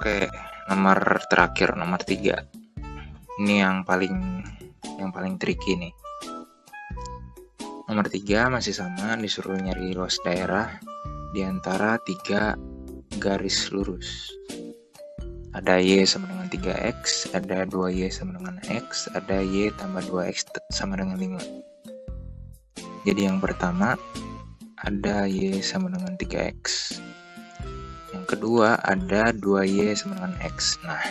Oke, nomor terakhir, nomor 3. Ini yang paling tricky nih. Nomor 3 masih sama, disuruh nyari luas daerah di antara 3 garis lurus. Ada Y sama dengan 3X, ada 2Y sama dengan X, ada Y tambah 2X sama dengan 5. Jadi yang pertama ada Y sama dengan 3X. Yang kedua ada 2Y sama dengan X. Nah,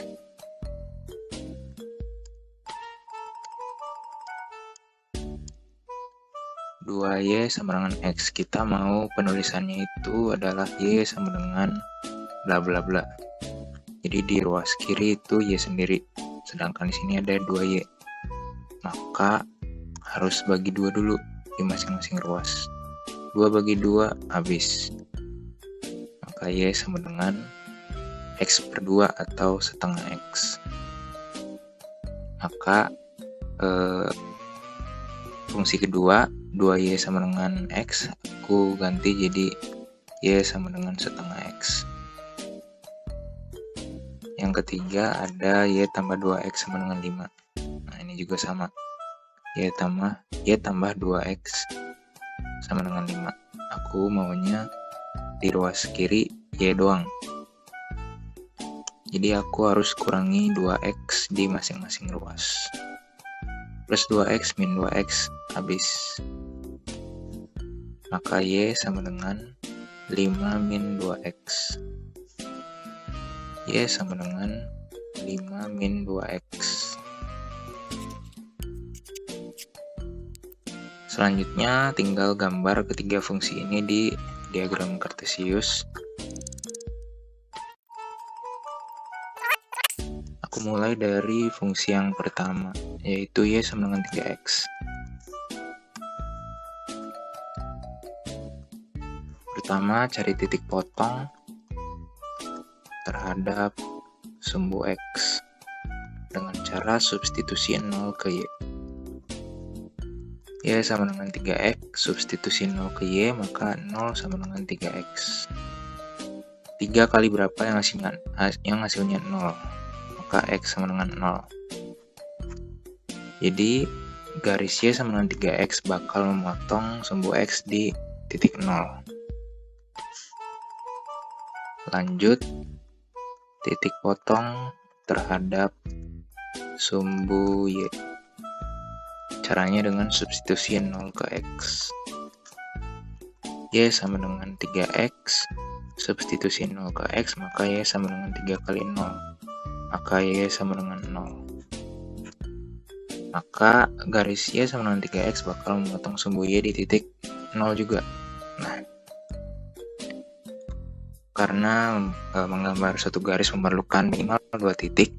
dua Y sama dengan X. Kita mau penulisannya itu adalah Y sama dengan bla bla bla. Jadi di ruas kiri itu Y sendiri. Sedangkan di sini ada 2Y. Maka harus bagi 2 dulu di masing-masing ruas. 2 bagi 2 habis. Maka Y sama dengan X per 2 atau setengah X. Maka fungsi kedua 2Y sama dengan X aku ganti jadi Y sama dengan setengah X. Yang ketiga ada Y tambah 2X sama dengan 5. Nah ini juga sama, Y tambah 2X sama dengan 5. Aku maunya di ruas kiri Y doang. Jadi aku harus kurangi 2X di masing-masing ruas. Plus 2X min 2X habis. Maka Y sama dengan 5 min 2X. Y sama dengan 5 min 2X. Selanjutnya tinggal gambar ketiga fungsi ini di diagram kartesius. Aku mulai dari fungsi yang pertama, yaitu Y sama dengan 3X. Pertama, cari titik potong terhadap sumbu X dengan cara substitusi 0 ke Y. Y sama dengan 3X, substitusi 0 ke Y, maka 0 sama dengan 3X. 3 kali berapa yang hasilnya 0? Maka X sama dengan 0. Jadi garis Y sama dengan 3X bakal memotong sumbu X di titik 0. Lanjut, titik potong terhadap sumbu Y. Caranya dengan substitusi 0 ke X. Y sama dengan 3X, substitusi 0 ke X, maka Y sama dengan 3 kali 0. Maka Y sama dengan 0. Maka garis Y sama dengan 3X bakal memotong sumbu Y di titik 0 juga. Nah, karena menggambar satu garis memerlukan minimal 2 titik,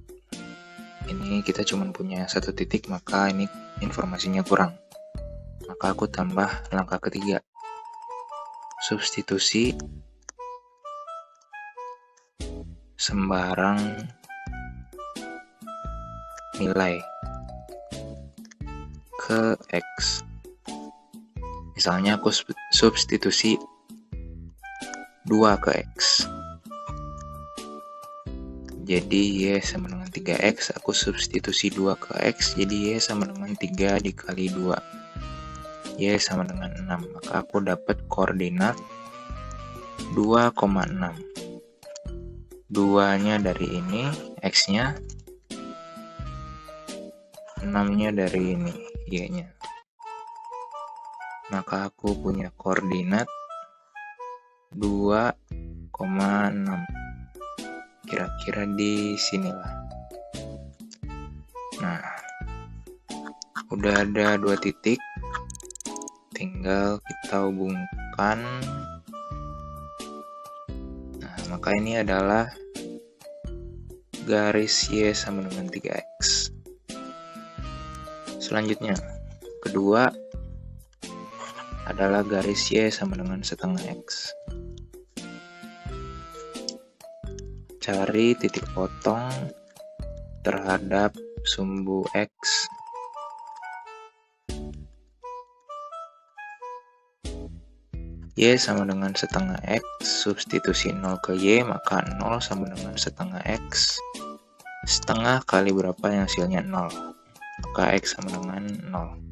ini kita cuma punya 1 titik, maka ini informasinya kurang. Maka aku tambah langkah ketiga, substitusi sembarang nilai ke X. Misalnya aku substitusi 2 ke X. Jadi Y sama dengan 3X, aku substitusi 2 ke X, jadi Y sama dengan 3 dikali 2. Y sama dengan 6, maka aku dapat koordinat 2,6. 2-nya dari ini, X-nya, 6-nya dari ini, Y-nya. Maka aku punya koordinat 2,6. Kira-kira di sinilah. Nah, udah ada 2 titik, tinggal kita hubungkan. Nah, maka ini adalah garis Y sama dengan 3X. Selanjutnya, kedua adalah garis Y sama dengan setengah X. Cari titik potong terhadap sumbu X Y sama dengan setengah X, substitusi 0 ke Y, maka 0 sama dengan setengah X. Setengah kali berapa yang hasilnya 0, maka X sama dengan 0.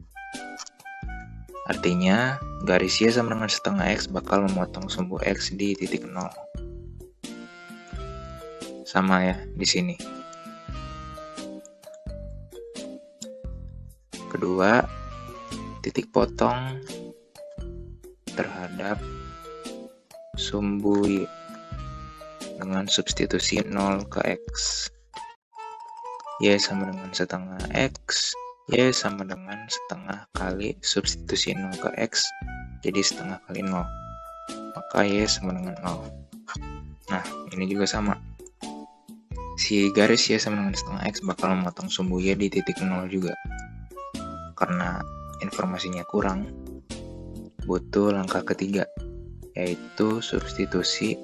Artinya, garis Y sama dengan setengah X bakal memotong sumbu X di titik 0. Sama ya, di sini. Kedua, titik potong terhadap sumbu Y dengan substitusi 0 ke X. Y sama dengan setengah X, Y sama dengan setengah kali substitusi 0 ke X, jadi setengah kali 0. Maka Y sama dengan 0. Nah, ini juga sama. Si garis Y sama dengan setengah X bakal memotong sumbu Y di titik 0 juga. Karena informasinya kurang, butuh langkah ketiga, yaitu substitusi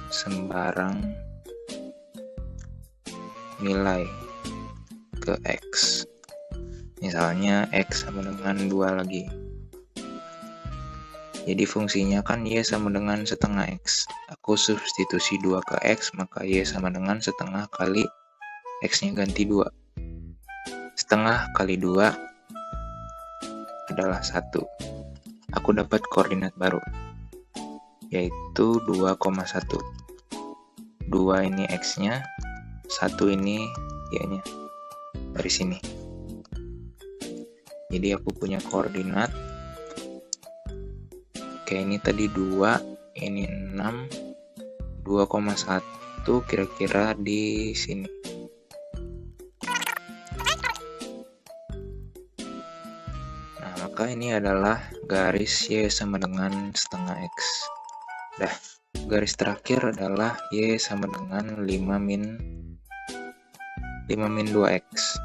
sembarang nilai ke X. Misalnya X sama dengan 2 lagi. Jadi fungsinya kan Y sama dengan setengah X. Aku substitusi 2 ke X, maka Y sama dengan setengah kali X-nya ganti 2. Setengah kali 2 adalah 1. Aku dapat koordinat baru, yaitu 2,1. 2 ini X-nya, 1 ini Y-nya. Dari sini. Jadi aku punya koordinat. Oke, ini tadi 2, ini 6, 2,1 kira-kira di sini. Nah, maka ini adalah garis Y sama dengan setengah X. Dah, garis terakhir adalah Y sama dengan 5 min 2X.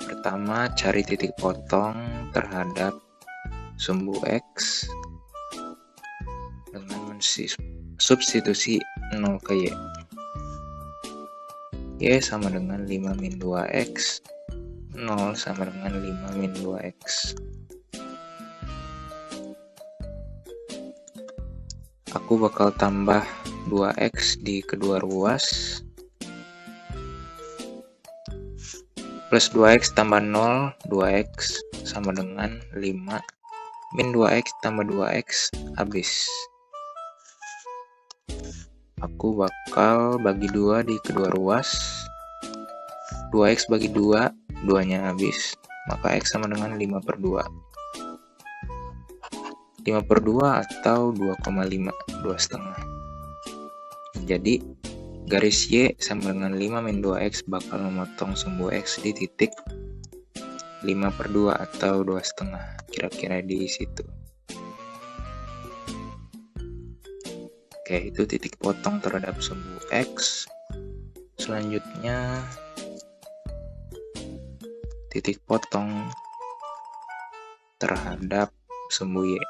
Pertama, cari titik potong terhadap sumbu X dengan substitusi 0 ke Y. Y sama dengan 5 min 2X, 0 sama dengan 5 min 2X. Aku bakal tambah 2X di kedua ruas. Plus 2X tambah 0, 2X sama dengan 5. Min 2X tambah 2X, habis. Aku bakal bagi 2 di kedua ruas. 2X bagi 2, 2-nya habis. Maka X sama dengan 5 per 2. 5 per 2 atau 2,5, 2,5. Jadi, garis Y sama dengan 5 min 2X bakal memotong sumbu X di titik 5 per 2 atau 2,5. Kira-kira di situ. Oke, itu titik potong terhadap sumbu X. Selanjutnya, titik potong terhadap sumbu Y.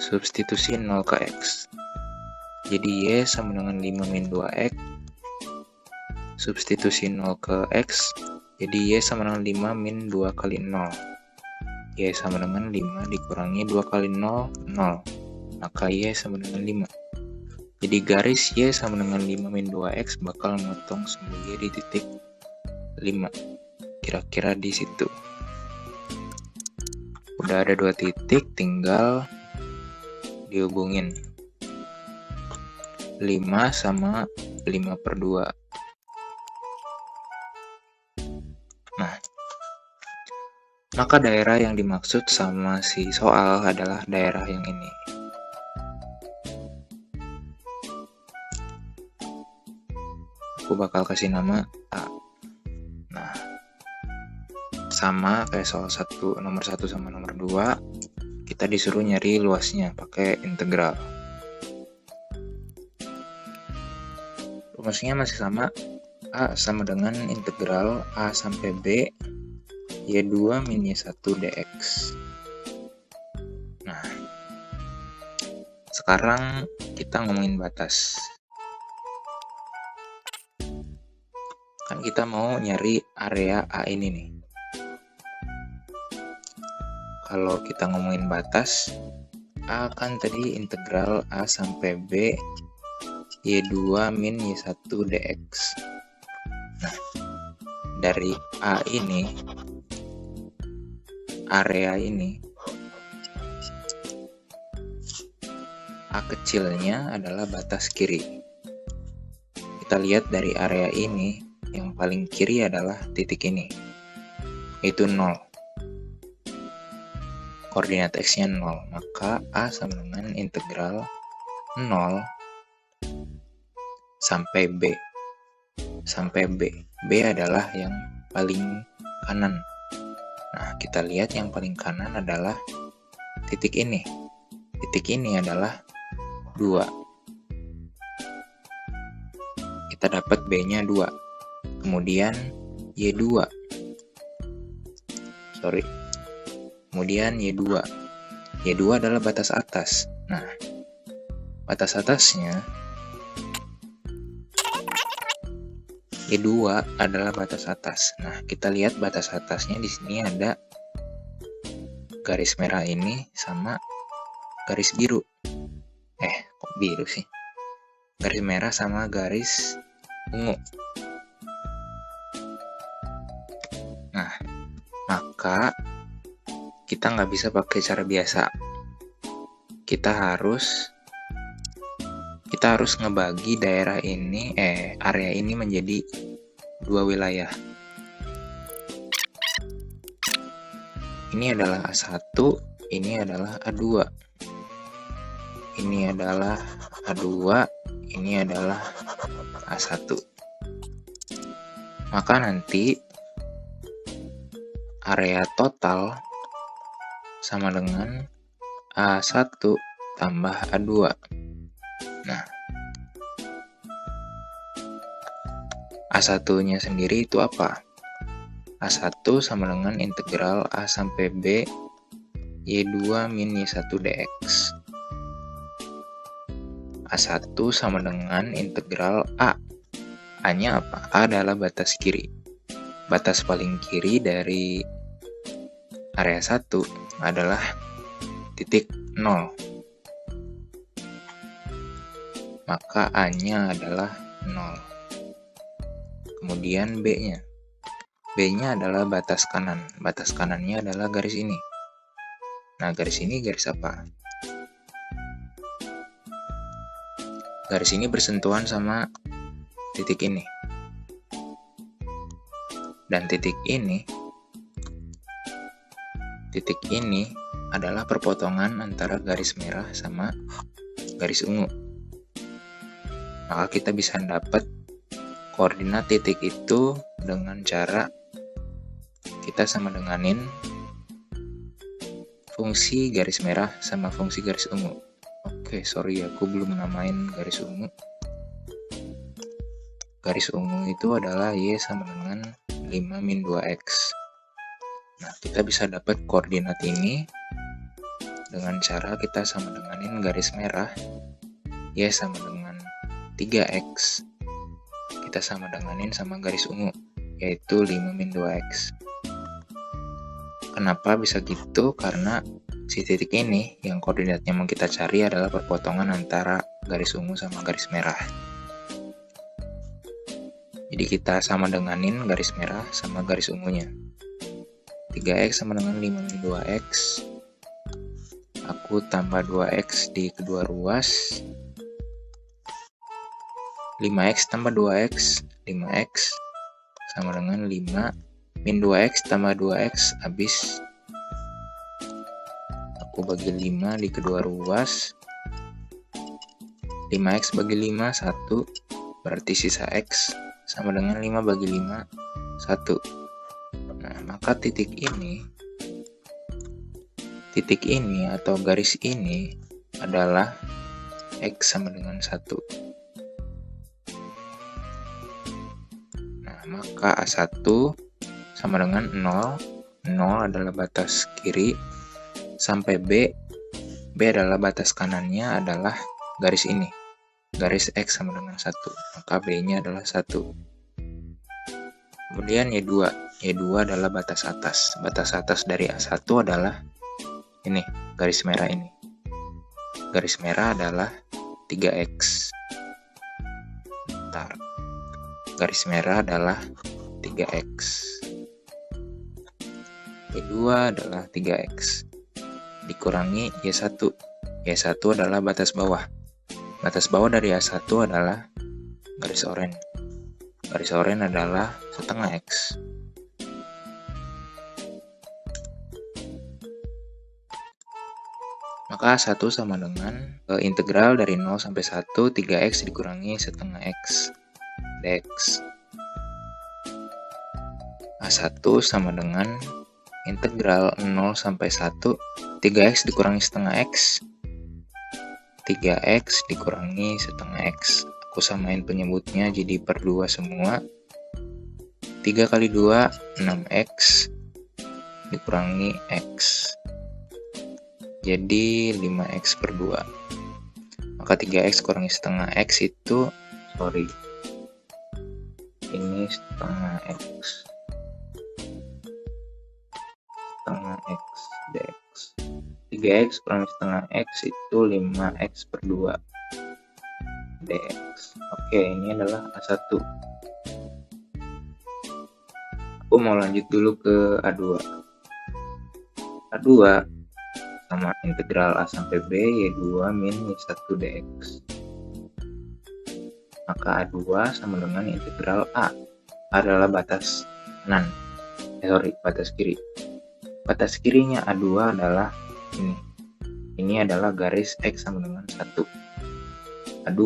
Substitusi 0 ke X. Jadi Y sama dengan 5 min 2X. Substitusi 0 ke X. Jadi Y sama dengan 5 min 2 kali 0. Y sama dengan 5 dikurangi 2 kali 0, 0. Maka Y sama dengan 5. Jadi garis Y sama dengan 5 min 2X bakal memotong sumbu Y di titik 5. Kira-kira di situ. Udah ada 2 titik, tinggal dihubungin. 5 sama 5 per 2. Nah, maka daerah yang dimaksud sama si soal adalah daerah yang ini. Aku bakal kasih nama A. Nah, sama kayak soal nomor 1 sama nomor 2, kita disuruh nyari luasnya pakai integral. Rumusnya masih sama, A sama dengan integral A sampai B Y2 min Y1 dx. Nah, sekarang kita ngomongin batas. Kan kita mau nyari area A ini nih. kalau kita ngomongin batas, A kan tadi integral A sampai B Y2 min Y1 dx. Nah, dari A ini, area ini, A kecilnya adalah batas kiri. Kita lihat dari area ini, yang paling kiri adalah titik ini, yaitu 0. Koordinat X-nya 0, maka A sama dengan integral 0 sampai B. Sampai B. B adalah yang paling kanan. Nah, kita lihat yang paling kanan adalah titik ini. Titik ini adalah 2. Kita dapat B-nya 2. Kemudian Y2. Kemudian Y2. Y2 adalah batas atas. Nah, batas atasnya Y2 adalah batas atas. Nah, kita lihat batas atasnya di sini ada garis merah ini sama garis biru. Kok biru sih? Garis merah sama garis ungu. Nah, maka kita nggak bisa pakai cara biasa. Kita harus ngebagi daerah ini, area ini menjadi 2 wilayah. Ini adalah A1, ini adalah A2. Ini adalah A2, ini adalah A1. Maka nanti area total sama dengan A1 tambah A2. Nah, A1-nya sendiri itu apa? A1 sama dengan integral A sampai B Y2 min Y1 dx. A1 sama dengan integral A. A-nya apa? A adalah batas kiri. Batas paling kiri dari area 1 adalah titik 0. Maka A-nya adalah 0. Kemudian B-nya. B-nya adalah batas kanan. Batas kanannya adalah garis ini. Nah, garis ini garis apa? Garis ini bersentuhan sama titik ini. Dan titik ini adalah perpotongan antara garis merah sama garis ungu. Maka kita bisa dapat koordinat titik itu dengan cara kita sama denganin fungsi garis merah sama fungsi garis ungu. Oke, sorry aku belum namain garis ungu. Garis ungu itu adalah Y sama dengan 5 min 2x. Nah, kita bisa dapat koordinat ini dengan cara kita sama denganin garis merah Y sama dengan 3x. Kita sama denganin sama garis ungu, yaitu 5 min 2x. Kenapa bisa gitu? Karena si titik ini yang koordinatnya mau kita cari adalah perpotongan antara garis ungu sama garis merah. Jadi kita sama denganin garis merah sama garis ungunya. 3x sama dengan 5 min 2x. Aku tambah 2x di kedua ruas. 5x tambah 2x, 5x sama dengan 5 min 2x tambah 2x, habis aku bagi 5 di kedua ruas. 5x bagi 5, 1, berarti sisa x sama dengan 5 bagi 5, 1. Nah, maka titik ini atau garis ini adalah x sama dengan 1. Maka A1 sama dengan 0. 0 adalah batas kiri sampai B. B adalah batas kanannya adalah garis ini. Garis X sama dengan 1. Maka B-nya adalah 1. Kemudian Y2. Y2 adalah batas atas. Batas atas dari A1 adalah ini garis merah ini. Garis merah adalah 3x. Bentar. Garis merah adalah 3x. Y2 adalah 3x. Dikurangi Y1. Y1 adalah batas bawah. Batas bawah dari A1 adalah garis oranye. Garis oranye adalah setengah X. Maka A1 sama dengan integral dari 0 sampai 1, 3x dikurangi setengah X dx. A1 sama dengan integral 0 sampai 1, 3x dikurangi setengah X, 3x dikurangi setengah X. Aku samain penyebutnya jadi per 2 semua. 3 kali 2, 6x dikurangi X. Jadi 5x per 2. Maka 3x kurangi setengah X itu, ini setengah X. Setengah X dx. 3x kurangi setengah X itu 5x per 2 dx. Oke, ini adalah A1. Aku mau lanjut dulu ke A2. A2 sama integral A sampai B Y2 min Y1 dx. Maka A2 sama dengan integral A. A adalah batas kanan. Batas kiri. Batas kirinya A2 adalah ini. Ini adalah garis X sama dengan 1. A2,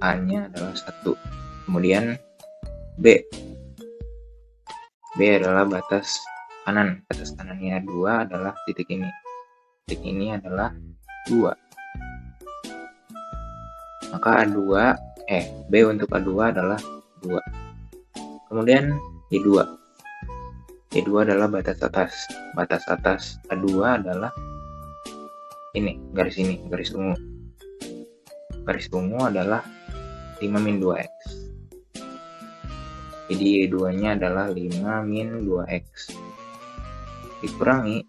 A-nya adalah 1. Kemudian B. B adalah batas kanan. Batas kanannya A2 adalah titik ini. Titik ini adalah 2. Maka A2, B untuk A2 adalah 2. Kemudian Y2. Y2 adalah batas atas. Batas atas A2 adalah ini, garis ungu. Garis ungu adalah 5 min 2x. Jadi Y2-nya adalah 5 min 2x. Dikurangi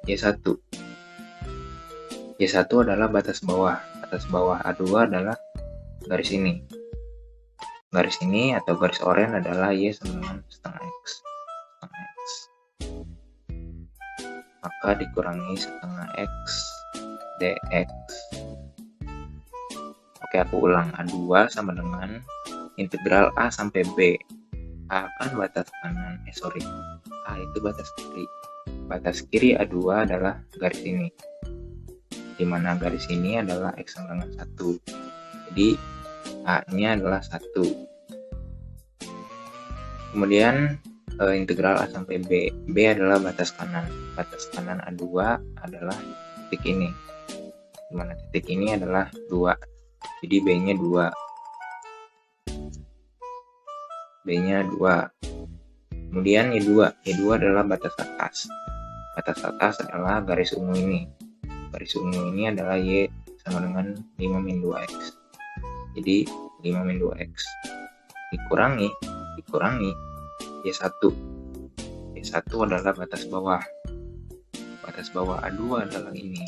Y1. Y1 adalah batas bawah. Batas bawah A2 adalah garis ini. Garis ini atau garis oranye adalah Y sama dengan setengah X. Maka dikurangi setengah X dx. Oke, aku ulang. A2 sama dengan integral A sampai B. A kan batas kanan, A itu batas kiri. Batas kiri A2 adalah garis ini, dimana garis ini adalah X sama dengan 1. Jadi A nya adalah 1. Kemudian integral A sampai B. B adalah batas kanan. Batas kanan A2 adalah titik ini, dimana titik ini adalah 2. Jadi B nya 2. B nya 2. Kemudian Y2 adalah batas atas. Batas atas adalah garis ungu ini. Garis ungu ini adalah Y sama dengan 5 min 2x. Jadi 5 min 2x dikurangi Y1. Y1 adalah batas bawah. Batas bawah A2 adalah ini,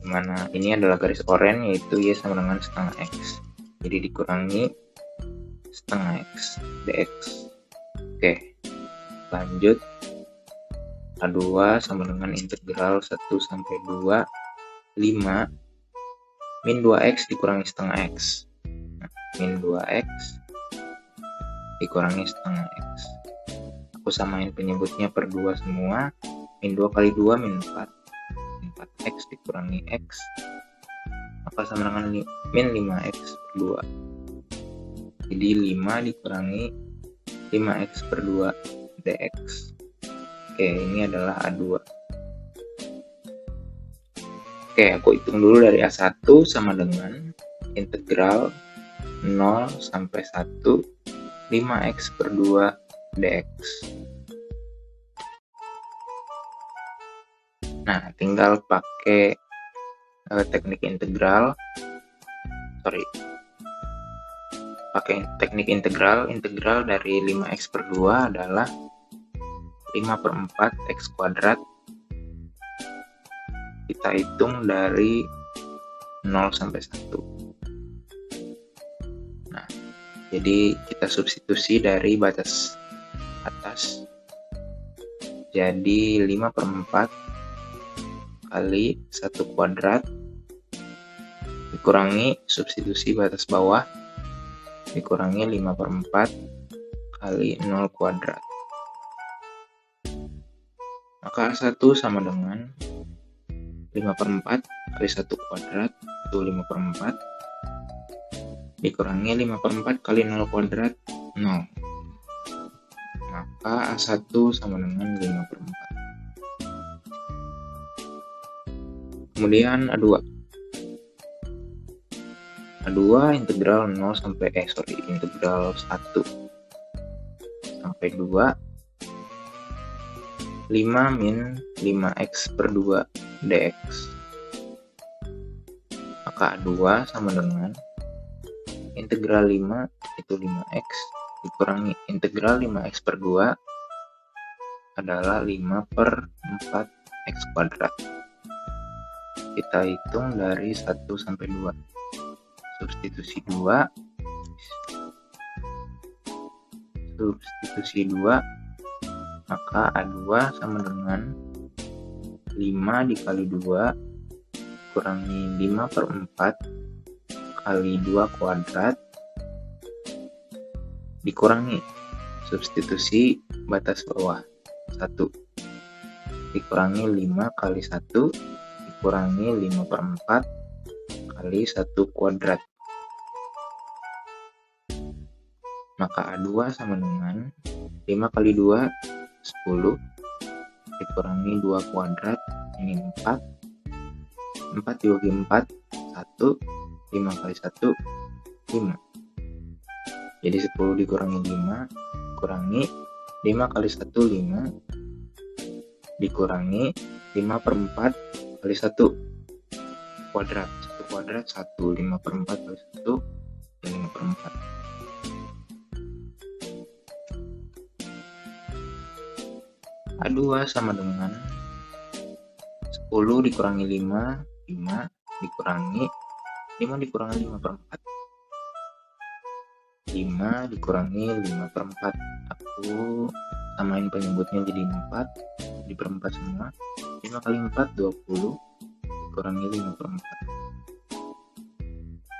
dimana ini adalah garis oranye, yaitu Y sama dengan setengah X. Jadi dikurangi setengah X dx. Oke, lanjut. A2 sama dengan integral 1 sampai 2 5 min 2x dikurangi setengah X. Min 2x dikurangi setengah X. Aku samain penyebutnya per 2 semua. Min 2 kali 2 min 4. 4x dikurangi X, maka sama dengan min 5x per 2. Jadi 5 dikurangi 5x per 2 dx. Oke, ini adalah A2. Oke, aku hitung dulu dari A1 sama dengan integral 0 sampai 1 5x per 2 dx. Nah, tinggal pakai teknik integral. Pakai teknik integral. Integral dari 5x per 2 adalah 5/4 X kuadrat. Kita hitung dari 0 sampai 1. Nah, jadi kita substitusi dari batas atas. Jadi 5/4 kali 1 kuadrat dikurangi substitusi batas bawah dikurangi 5/4 kali 0 kuadrat. Maka A1 sama dengan 5/4 kali 1 kuadrat itu 5/4 dikurangi 5/4 kali 0 kuadrat 0. Maka A1 sama dengan 5/4. Kemudian A2 integral 0 sampai integral 1 sampai 2 5 min 5x per 2 dx. Maka A2 sama dengan integral 5 itu 5x dikurangi integral 5x per 2 adalah 5/4 x kuadrat. Kita hitung dari 1 sampai 2. Substitusi 2 maka A2 sama dengan 5 dikali 2 kurangi 5/4 kali 2 kuadrat dikurangi substitusi batas bawah 1 dikurangi 5 kali 1 dikurangi 5/4 kali 1 kuadrat. Maka A2 sama dengan 5 kali 2 10 dikurangi 2 kuadrat ini 4 dibagi 4 1 5 kali 1 5. Jadi 10 dikurangi 5 kurangi 5 kali 1 5 dikurangi 5/4 kali 1 kuadrat 1 kuadrat 1 5/4 kali 1 ya 5/4. A2 sama dengan 10 dikurangi 5 dikurangi 5 dikurangi 5/4 5 dikurangi 5/4. Aku samain penyebutnya jadi 4 diperempat semua. 5 kali 4 20 dikurangi 5/4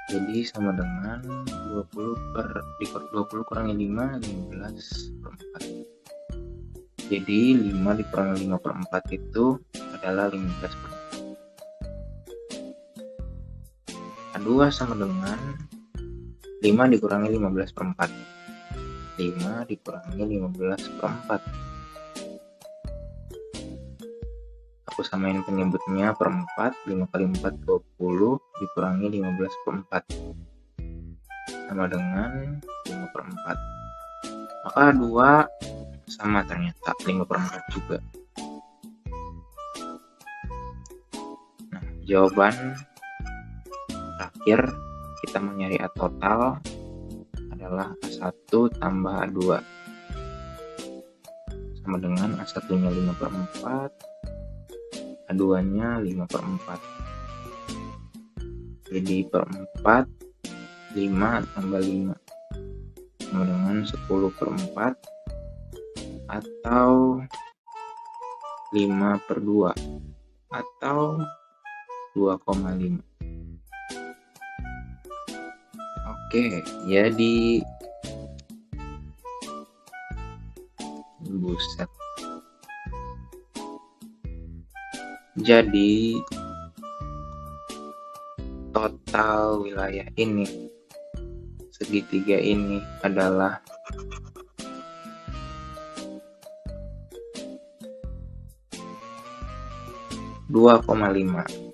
jadi sama dengan 20 kurangi 5 15/4. Jadi 5 dikurangi 5/4 itu adalah 15/4. A2 sama dengan 5 dikurangi 15/4. 5 dikurangi 15/4. Aku samain penyebutnya per 4. 5 kali 4 20 dikurangi 15/4 sama dengan 5/4. Maka A2 sama ternyata 5/4 juga. Nah, jawaban terakhir kita mau nyari A total adalah A1 tambah A2 sama dengan A1 nya 5/4 A2 nya 5/4. Jadi per 4 5 tambah 5 sama dengan 10/4 atau 5/2 atau 2,5. Oke, jadi buset. Jadi total wilayah ini segitiga ini adalah 2,5.